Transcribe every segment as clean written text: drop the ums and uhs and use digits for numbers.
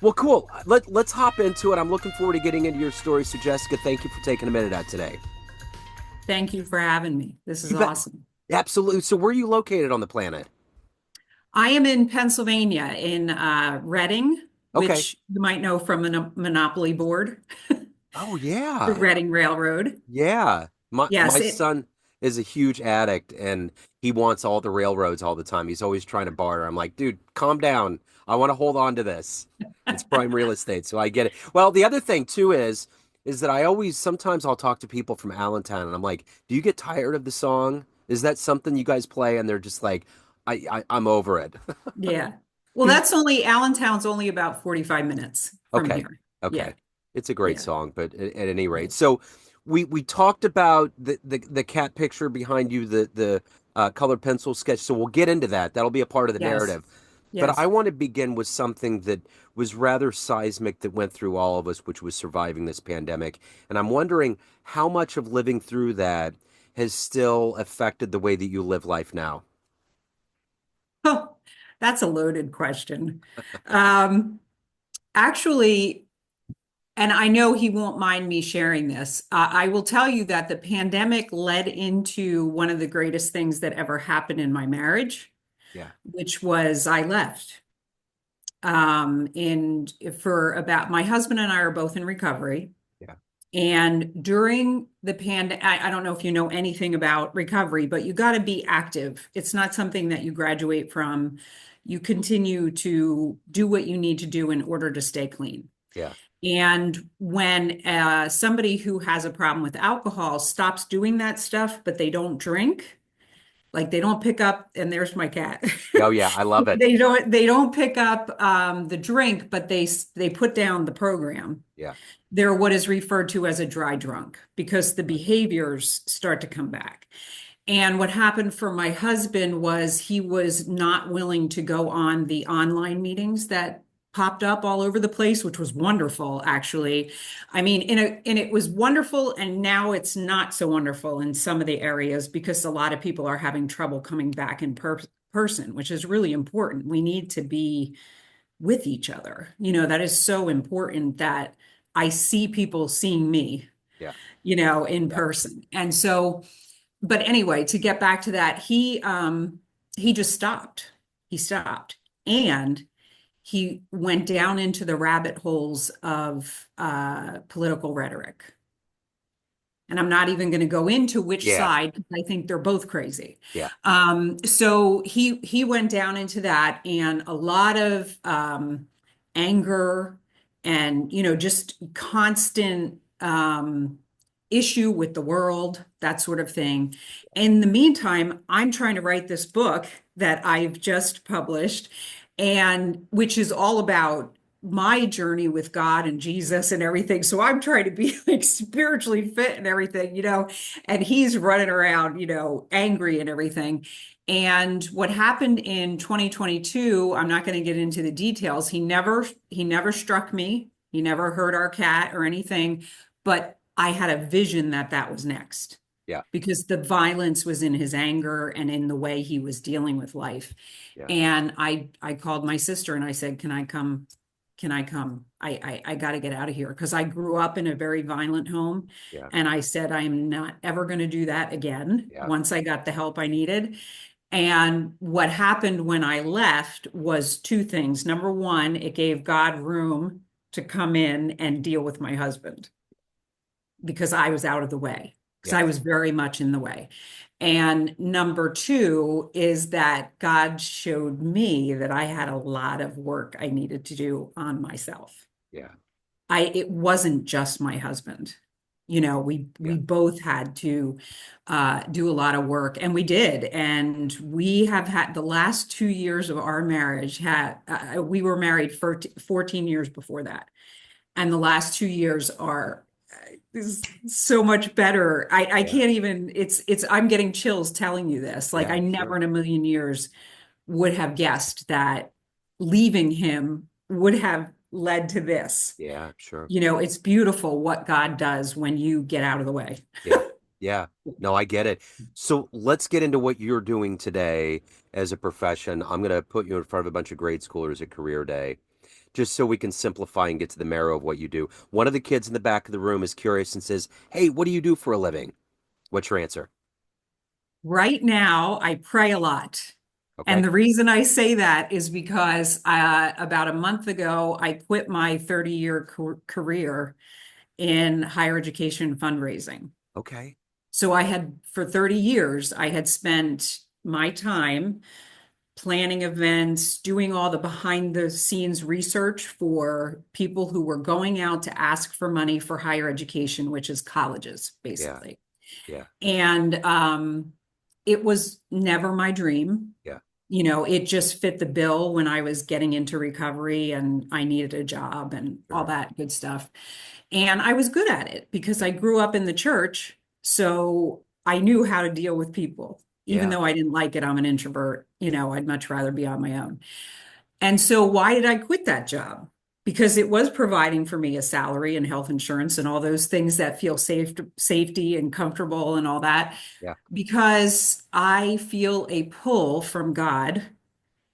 Well, cool. Let's hop into it. I'm looking forward to getting into your story. So, Jessica, thank you for taking a minute out today. Thank you for having me. This is You bet. awesome. Absolutely. So, where are you located on the planet? I am in Pennsylvania in Reading, Okay. which you might know from a Monopoly board, Oh the yeah. Reading Railroad. Yeah. My Yes, it son is a huge addict and he wants all the railroads all the time. He's always trying to barter. I'm like, dude, calm down. I want to hold on to this. It's prime real estate, so I get it. Well, the other thing too is that I always sometimes I'll talk to people from Allentown and I'm like, do you get tired of the song? Is that something you guys play? And they're just like, I'm over it. yeah. Well, that's only Allentown's only about 45 minutes from Okay. here. Yeah, Okay. It's a great yeah, song, but at any yeah. rate. So we talked about the cat picture behind you, the colored pencil sketch. So we'll get into that. That'll be a part of the Yes, narrative. But I yes. want to begin with something that was rather seismic that went through all of us, which was surviving this pandemic. And I'm wondering how much of living through that has still affected the way that you live life now. Oh, that's a loaded question. Um, Actually, and I know he won't mind me sharing this. I will tell you that the pandemic led into one of the greatest things that ever happened in my marriage, Yeah. which was I left. And for about my husband and I are both in recovery. Yeah. And during the I don't know if you know anything about recovery, but you got to be active. It's not something that you graduate from. You continue to do what you need to do in order to stay clean. Yeah. And when somebody who has a problem with alcohol stops doing that stuff, but they don't drink, like they don't pick up, and there's my cat. Oh yeah, I love it. They don't pick up the drink, but they put down the program. Yeah. They're what is referred to as a dry drunk because the Right. behaviors start to come back. And what happened for my husband was he was not willing to go on the online meetings that popped up all over the place, which was wonderful, actually. I mean, and it was wonderful, and now it's not so wonderful in some of the areas because a lot of people are having trouble coming back in person, which is really important. We need to be with each other. That is so important that I see people seeing me, Yeah. in Yeah. person. And so but anyway, to get back to that, he just stopped. He stopped. And he went down into the rabbit holes of political rhetoric. And I'm not even going to go into which Yeah. side because I think they're both crazy. Yeah. So he went down into that and a lot of anger and just constant issue with the world, that sort of thing. In the meantime, I'm trying to write this book that I've just published, and which is all about my journey with God and Jesus and everything. So I'm trying to be like spiritually fit and everything, and he's running around, angry and everything. And what happened in 2022, I'm not going to get into the details. He never struck me. He never hurt our cat or anything, but I had a vision that that was next Yeah. because the violence was in his anger and in the way he was dealing with life. Yeah. And I called my sister and I said, "Can I come? Can I come? I got to get out of here." Because I grew up in a very violent home. Yeah. And I said, I am not ever going to do that again Yeah. once I got the help I needed. And what happened when I left was two things. Number one, it gave God room to come in and deal with my husband because I was out of the way, because Yeah. I was very much in the way. And number two is that God showed me that I had a lot of work I needed to do on myself. Yeah. It wasn't just my husband. We Yeah. both had to do a lot of work, and we did. And we have had the last 2 years of our marriage had we were married for 14 years before that, and the last 2 years are is so much better. I Yeah. can't even, I'm getting chills telling you this. Like Yeah. I never Sure. in a million years would have guessed that leaving him would have led to this. Yeah. Sure. It's beautiful what God does when you get out of the way. Yeah. Yeah. No, I get it. So let's get into what you're doing today as a profession. I'm going to put you in front of a bunch of grade schoolers at Career Day. just so we can simplify and get to the marrow of what you do. One of the kids in the back of the room is curious and says, "Hey, what do you do for a living?" What's your answer? Right now, I pray a lot. And Okay. the reason I say that is because about a month ago, I quit my 30-year career in higher education fundraising. Okay. So for 30 years, I had spent my time planning events, doing all the behind the scenes research for people who were going out to ask for money for higher education, which is colleges, Yeah. basically. Yeah. And it was never my dream. Yeah. It just fit the bill when I was getting into recovery and I needed a job and all Sure. that good stuff. And I was good at it because Yeah. I grew up in the church. So I knew how to deal with people. Even Yeah. though I didn't like it, I'm an introvert. I'd much rather be on my own. And so why did I quit that job? Because it was providing for me a salary and health insurance and all those things that feel safety and comfortable and all that. Yeah. Because I feel a pull from God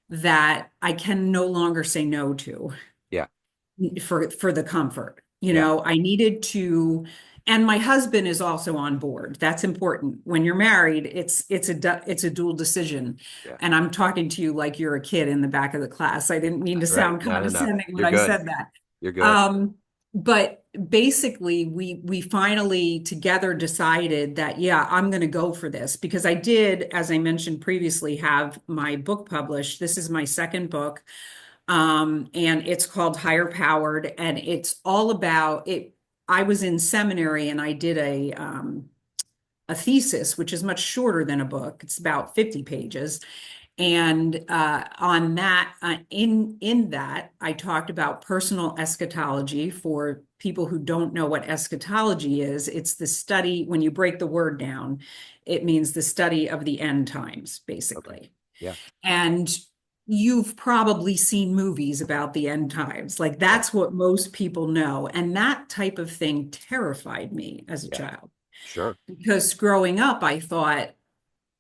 that I can no longer say no to Yeah. for the comfort. Yeah. I needed to, and my husband is also on board. That's important. When you're married, it's a dual decision. Yeah. And I'm talking to you like you're a kid in the back of the class. I didn't mean to Right. sound No, no, no. condescending when You're I good. said that. You're good. Um, but basically, we finally together decided that, yeah, I'm going to go for this because I did, as I mentioned previously, have my book published. This is my second book. And it's called Higher Powered, and it's all about it. I was in seminary and I did a thesis, which is much shorter than a book. It's about 50 pages. And on that, in that, I talked about personal eschatology. For people who don't know what eschatology is, it's the study, when you break the word down, it means the study of the end times, Okay. basically. Yeah. And you've probably seen movies about the end times. Like Yeah. that's what most people know. And that type of thing terrified me as a Yeah. child. Sure. Because growing up, I thought,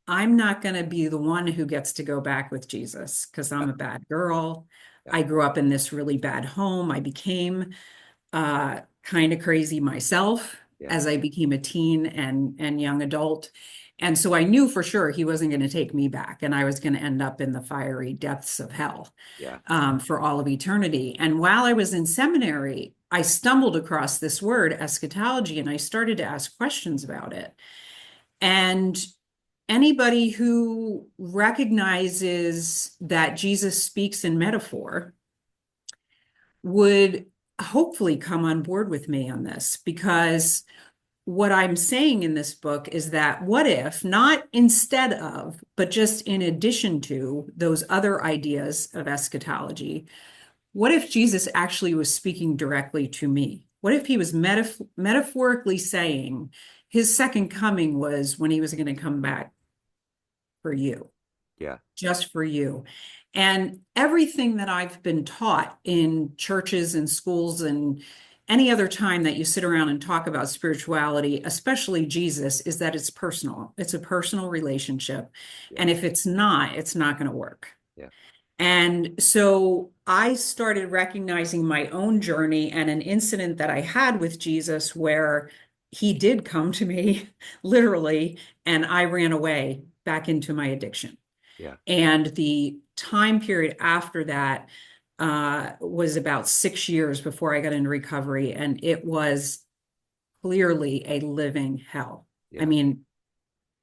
I'm not going to be the one who gets to go back with Jesus because Yeah. I'm a bad girl. Yeah. I grew up in this really bad home. I became kind of crazy myself Yeah. as I became a teen and young adult. And so I knew for sure he wasn't going to take me back, and I was going to end up in the fiery depths of hell Yeah. for all of eternity. And while I was in seminary, I stumbled across this word, eschatology, and I started to ask questions about it. And anybody who recognizes that Jesus speaks in metaphor would hopefully come on board with me on this because what I'm saying in this book is that what if, not instead of, but just in addition to those other ideas of eschatology, what if Jesus actually was speaking directly to me? What if he was metaphorically saying his second coming was when he was going to come back for you? Yeah. Just for you. And everything that I've been taught in churches and schools and any other time that you sit around and talk about spirituality, especially Jesus, is that it's personal. It's a personal relationship. Yeah. And if it's not going to work. Yeah. And so I started recognizing my own journey and an incident that I had with Jesus where he did come to me literally, and I ran away back into my addiction. Yeah. And the time period after that was about 6 years before I got into recovery. And it was clearly a living hell. I Yeah. mean,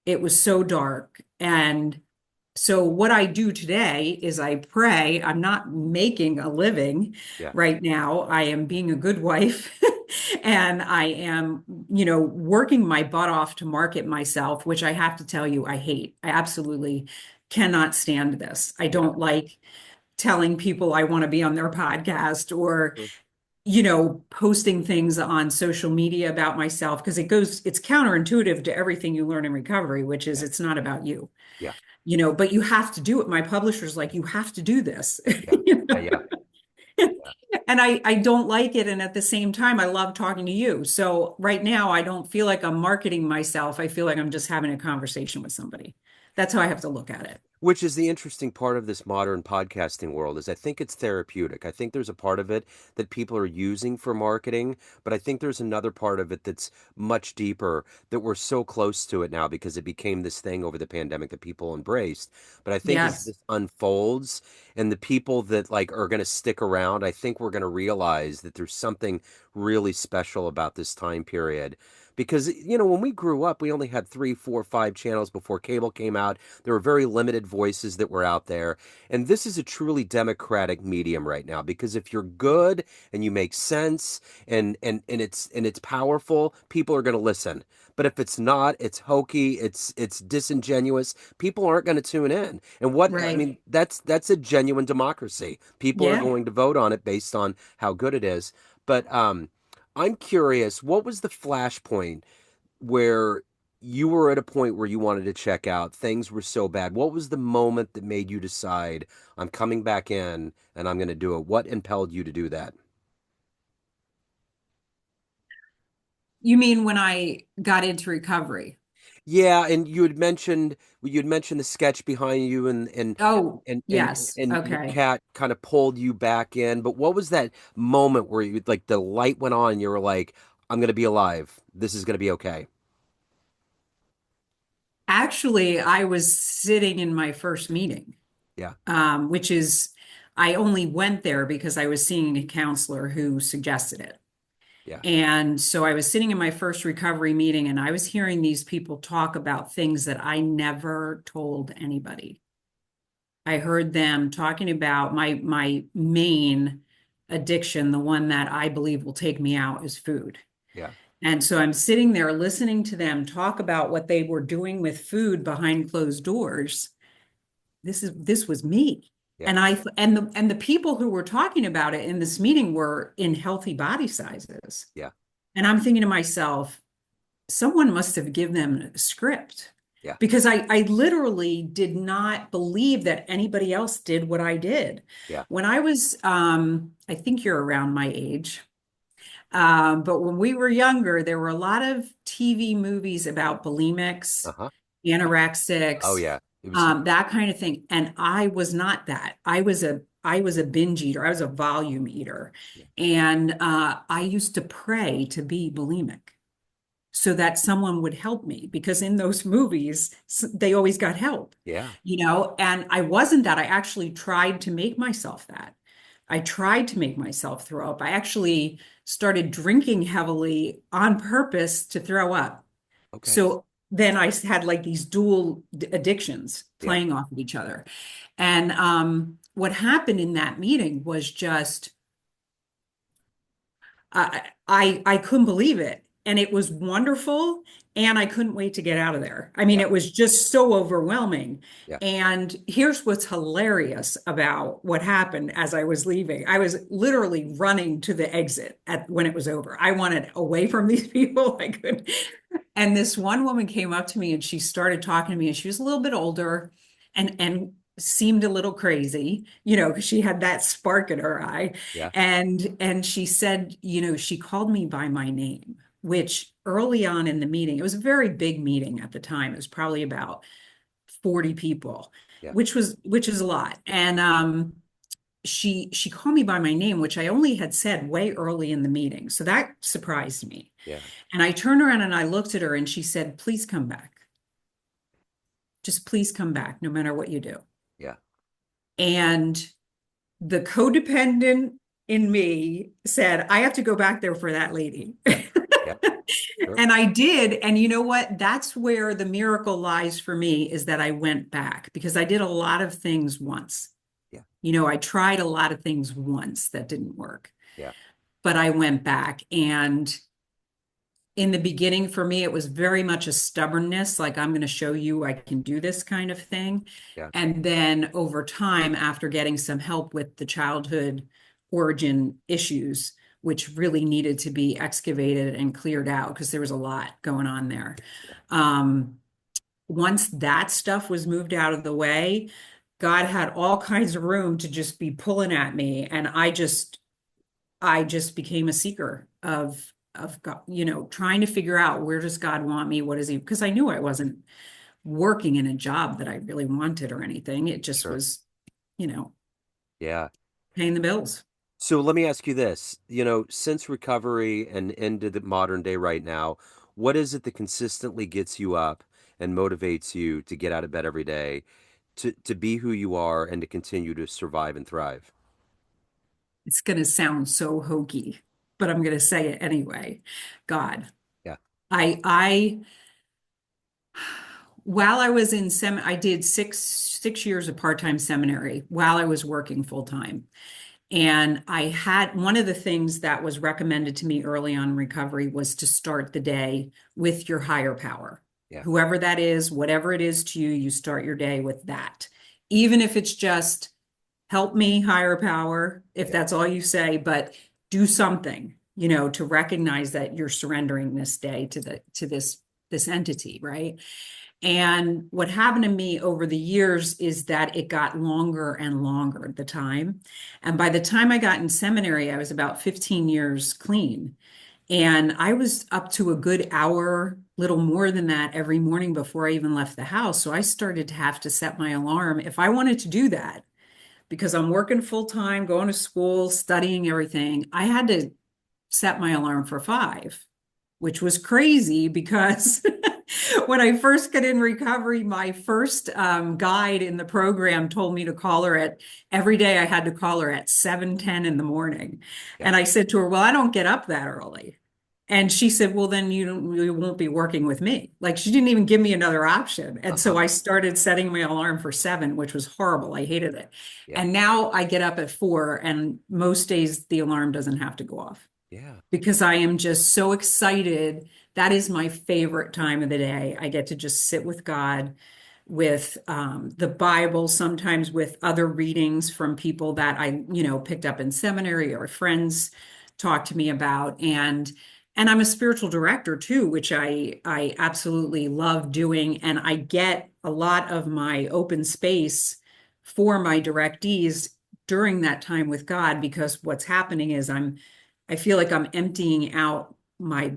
it was so dark. And so, what I do today is I pray. I'm not making a living Yeah. right now. I am being a good wife. And I am, working my butt off to market myself, which I have to tell you, I hate. I absolutely cannot stand this. I Yeah. don't like telling people I want to be on their podcast or, Sure. posting things on social media about myself because it's counterintuitive to everything you learn in recovery, which is Yeah. it's not about you, Yeah. but you have to do it. My publisher's like, you have to do this. Yeah. You Yeah. know? Yeah. Yeah. And I don't like it. And at the same time, I love talking to you. So right now, I don't feel like I'm marketing myself. I feel like I'm just having a conversation with somebody. That's how I have to look at it. Which is the interesting part of this modern podcasting world is I think it's therapeutic. I think there's a part of it that people are using for marketing, but I think there's another part of it that's much deeper that we're so close to it now because it became this thing over the pandemic that people embraced. But I think as Yes. this unfolds and the people that like are going to stick around, I think we're going to realize that there's something really special about this time period. Because, when we grew up, we only had three, four, five channels before cable came out. There were very limited voices that were out there. And this is a truly democratic medium right now because if you're good and you make sense and it's powerful, people are going to listen. But if it's not, it's hokey, it's disingenuous, people aren't going to tune in. And what I Right. mean, that's a genuine democracy. People are Yeah. going to vote on it based on how good it is. But I'm curious, what was the flashpoint where you were at a point where you wanted to check out, things were so bad? What was the moment that made you decide, I'm coming back in and I'm going to do it? What impelled you to do that? You mean when I got into recovery? Yeah, and you had mentioned the sketch behind you and Oh, and and yes. and your Okay. cat kind of pulled you back in. But what was that moment where you like the light went on and you were like, I'm going to be alive. This is going to be okay. Actually, I was sitting in my first meeting, Yeah. which is, I only went there because I was seeing a counselor who suggested it. Yeah. And so I was sitting in my first recovery meeting and I was hearing these people talk about things that I never told anybody. I heard them talking about my main addiction, the one that I believe will take me out, is food. Yeah. And so I'm sitting there listening to them talk about what they were doing with food behind closed doors. This was me. Yeah. And the people who were talking about it in this meeting were in healthy body sizes. Yeah. And I'm thinking to myself, someone must have given them a script Yeah. because I literally did not believe that anybody else did what I did. Yeah. When I was, I think you're around my age, but when we were younger, there were a lot of TV movies about bulimics, Uh-huh. Oh anorexics, yeah. It was huge. that kind of thing. And I was not that. I was a binge eater. I was a volume eater. Yeah. And I used to pray to be bulimic so that someone would help me because in those movies they always got help, Yeah. and I wasn't that. I actually tried to make myself that. I tried to make myself throw up. I actually started drinking heavily on purpose to throw up. Okay. So then I had like these dual addictions Yeah. playing off of each other. And what happened in that meeting was just I couldn't believe it. And it was wonderful. And I couldn't wait to get out of there. I mean, Yeah. it was just so overwhelming. Yeah. And here's what's hilarious about what happened as I was leaving. I was literally running to the exit when it was over. I wanted away from these people. I could. And this one woman came up to me and she started talking to me, and she was a little bit older and seemed a little crazy, because she had that spark in her eye. Yeah. And she said, she called me by my name, which early on in the meeting, it was a very big meeting at the time. It was probably about 40 people, Yeah. which is a lot. And she called me by my name, which I only had said way early in the meeting. So that surprised me. Yeah. And I turned around and I looked at her and she said, please come back. Just please come back, no matter what you do. Yeah. And the codependent in me said, I have to go back there for that lady. Yeah. Yeah. Sure. And I did. And you know what? That's where the miracle lies for me, is that I went back because I did a lot of things once. Yeah. I tried a lot of things once that didn't work, Yeah. but I went back. And in the beginning, for me, it was very much a stubbornness, like I'm going to show you I can do this kind of thing. Yeah. And then over time, after getting some help with the childhood origin issues, which really needed to be excavated and cleared out because there was a lot going on there. Yeah. Um, Once that stuff was moved out of the way, God had all kinds of room to just be pulling at me. And I just became a seeker of God, trying to figure out, where does God want me? What is he? Because I knew I wasn't working in a job that I really wanted or anything. It just Sure. was, you know, Yeah. paying the bills. So let me ask you this, since recovery and into the modern day right now, what is it that consistently gets you up and motivates you to get out of bed every day, to be who you are and to continue to survive and thrive? It's going to sound so hokey, but I'm going to say it anyway. God, Yeah. I while I was in I did six years of part-time seminary while I was working full-time. And I had one of the things that was recommended to me early on in recovery was to start the day with your higher power. Yeah. Whoever that is, whatever it is to you, you start your day with that. Even if it's just help me, higher power, if Yeah. that's all you say, but do something, to recognize that you're surrendering this day to this entity, right? And what happened to me over the years is that it got longer and longer, the time. And by the time I got in seminary, I was about 15 years clean. And I was up to a good hour, little more than that, every morning before I even left the house. So I started to have to set my alarm if I wanted to do that, because I'm working full time, going to school, studying everything. I had to set my alarm for 5, which was crazy because when I first got in recovery, my first guide in the program told me to call her at every day. I had to call her at 7:10 in the morning. Yeah. And I said to her, well, I don't get up that early. And she said, well, then you won't be working with me. Like she didn't even give me another option. And Uh-huh. so I started setting my alarm for 7, which was horrible. I hated it. Yeah. And now I get up at 4, and most days the alarm doesn't have to go off Yeah. because I am just so excited. That is my favorite time of the day. I get to just sit with God, with the Bible, sometimes with other readings from people that I, picked up in seminary or friends talk to me about. And I'm a spiritual director too, which I absolutely love doing. And I get a lot of my open space for my directees during that time with God, because what's happening is I feel like I'm emptying out my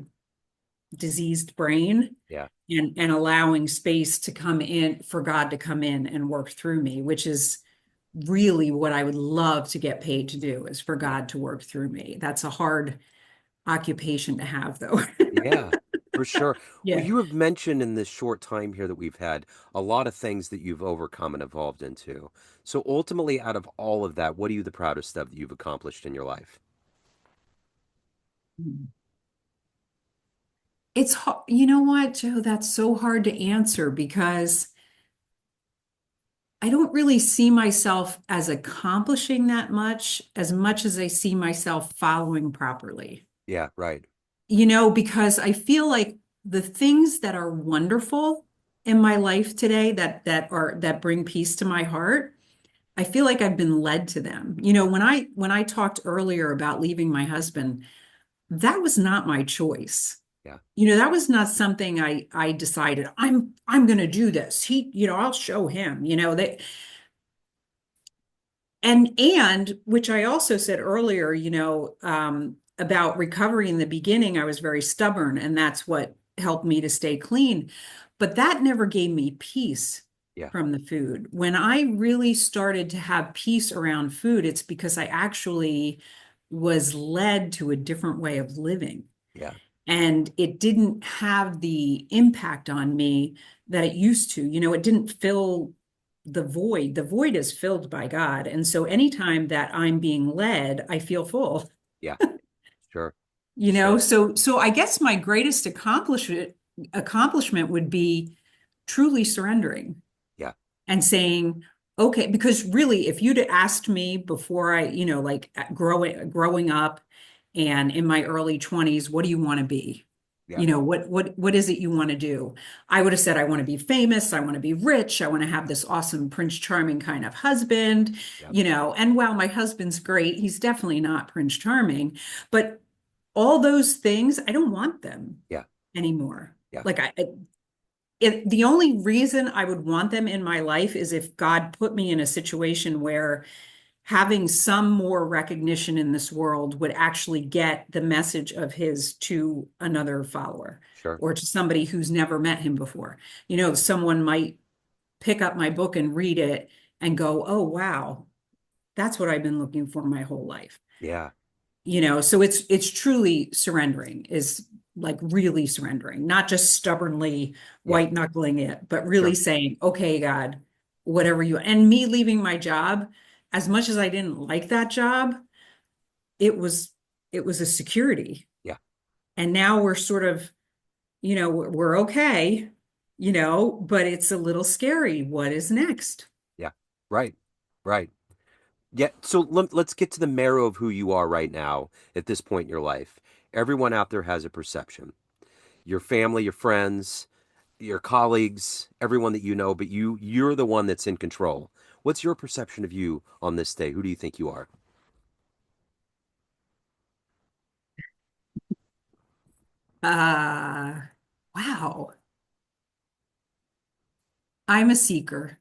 diseased brain Yeah. and allowing space to come in for God to come in and work through me, which is really what I would love to get paid to do, is for Yeah. God to work through me. That's a hard occupation to have, though. Yeah, for sure. Well, Yeah. you have mentioned in this short time here that we've had a lot of things that you've overcome and evolved into. So ultimately, out of all of that, what are you the proudest of that you've accomplished in your life? You know what, Joe, that's so hard to answer because I don't really see myself as accomplishing that much as I see myself following properly. Yeah, right. Because I feel like the things that are wonderful in my life today that bring peace to my heart, I feel like I've been led to them. When I talked earlier about leaving my husband, that was not my choice. Yeah, That was not something I decided I'm going to do this. I'll show him, that. And which I also said earlier, about recovery in the beginning, I was very stubborn, and that's what helped me to stay clean. But that never gave me peace yeah, from the food. When I really started to have peace around food, it's because I actually was led to a different way of living. yeah, And it didn't have the impact on me that it used to. It didn't fill the void. The void is filled by God. And so anytime that I'm being led, I feel full. yeah. Sure, You know, sure. so so I guess my greatest accomplishment would be truly surrendering Yeah, and saying, okay, because really, if you'd asked me before like growing up and in my early 20s, what do you want to be? yeah, What is it you want to do? I would have said, I want to be famous, I want to be rich, I want to have this awesome Prince Charming kind of husband, yeah, and while my husband's great, he's definitely not Prince Charming, but all those things, I don't want them yeah, anymore. yeah, Like the only reason I would want them in my life is if God put me in a situation where having some more recognition in this world would actually get the message of his to another follower Sure. or to somebody who's never met him before. Someone might pick up my book and read it and go, oh, wow, that's what I've been looking for my whole life. Yeah. So it's truly surrendering, is like really surrendering, not just stubbornly Yeah. white knuckling it, but really Sure. saying, okay, God, whatever and me leaving my job, as much as I didn't like that job, it was it was a security. Yeah. And now we're sort of, we're okay, but it's a little scary. What is next? Yeah. Right. Right. Yeah. So let's get to the marrow of who you are right now at this point in your life. Everyone out there has a perception. Your family, your friends, your colleagues, everyone that you know, but you're the one that's in control. What's your perception of you on this day? Who do you think you are? Uh, wow. I'm a seeker.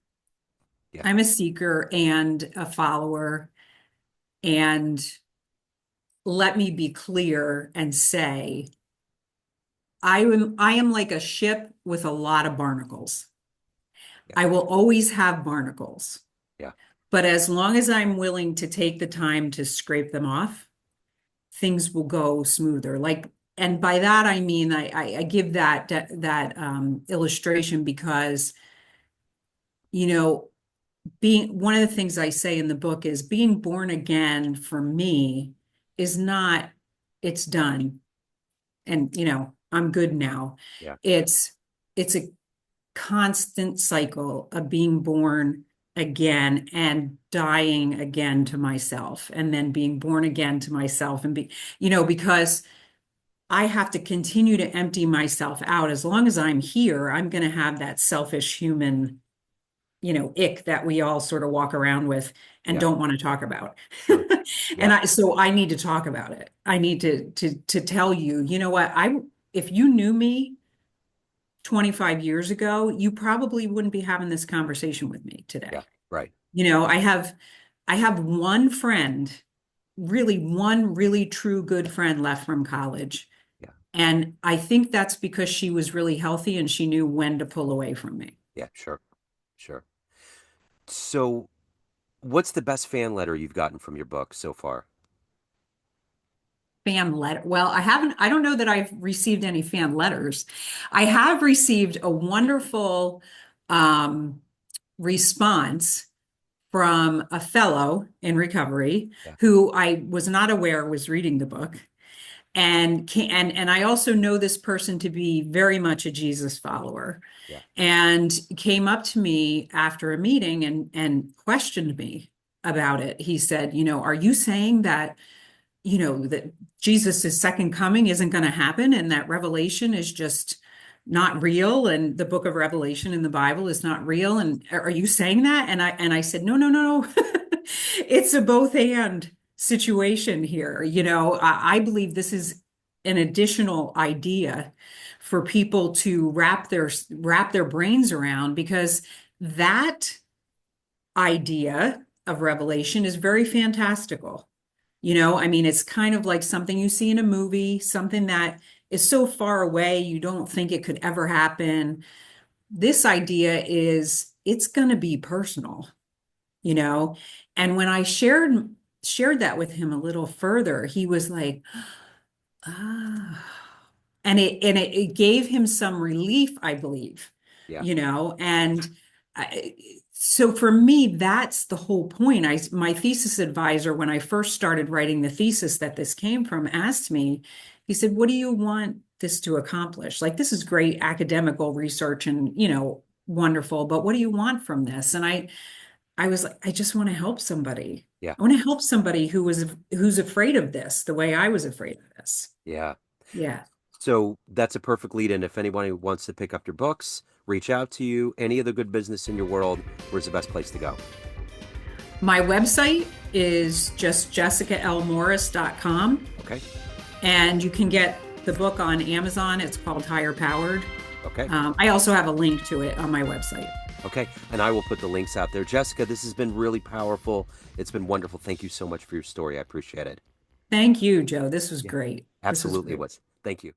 Yeah. I'm a seeker and a follower. And let me be clear and say, I am like a ship with a lot of barnacles. Yeah. I will always have barnacles, Yeah. but as long as I'm willing to take the time to scrape them off, things will go smoother. And by that I mean I give that illustration because, you know, being one of the things I say in the book is being born again for me is not, it's done. And, I'm good now. Yeah. It's a constant cycle of being born again and dying again to myself and then being born again to myself because I have to continue to empty myself out. As long as I'm here, I'm going to have that selfish human, ick that we all sort of walk around with and Yeah. don't want to talk about. Sure. Yeah. So I need to talk about it. I need to tell you, you know what, if you knew me 25 years ago, you probably wouldn't be having this conversation with me Yeah. today. Right. I have one friend, really one really true good friend left from college. Yeah. And I think that's because she was really healthy and she knew when to pull away from me. Yeah. Sure. Sure. So, what's the best fan letter you've gotten from your book so far? Fan letter. Well, I don't know that I've received any fan letters. I have received a wonderful um, response from a fellow in recovery Yeah. who I was not aware was reading the book. And I also know this person to be very much a Jesus follower, Yeah. and came up to me after a meeting and questioned me about it. He said, are you saying that, that Jesus' second coming isn't going to happen and that Revelation is just not real and the book of Revelation in the Bible is not real? And are you saying that? And I said, no, no, no, no. It's a both and situation here. I believe this is an additional idea for people to wrap their brains around, because that idea of Revelation is very fantastical. I mean, it's kind of like something you see in a movie, something that is so far away, you don't think it could ever happen. This idea is it's going to be personal, you know? And when I shared that with him a little further, he was like, ah, and it gave him some relief, I believe, Yeah. and I, so for me, that's the whole point. My thesis advisor, when I first started writing the thesis that this came from, asked me, he said, what do you want this to accomplish? Like, this is great academical research and, wonderful, but what do you want from this? And I was like, I just want to help somebody. Yeah. I want to help somebody who's afraid of this the way I was afraid of this. Yeah. Yeah. So that's a perfect lead in. If anybody wants to pick up your books, reach out to you, any other good business in your world, where's the best place to go? My website is just jessicalmorris.com. Okay. And you can get the book on Amazon. It's called Higher Powered. Okay. I also have a link to it on my website. Okay. And I will put the links out there. Jessica, this has been really powerful. It's been wonderful. Thank you so much for your story. I appreciate it. Thank you, Joe. This was Yeah, great. This was absolutely great. was. Thank you.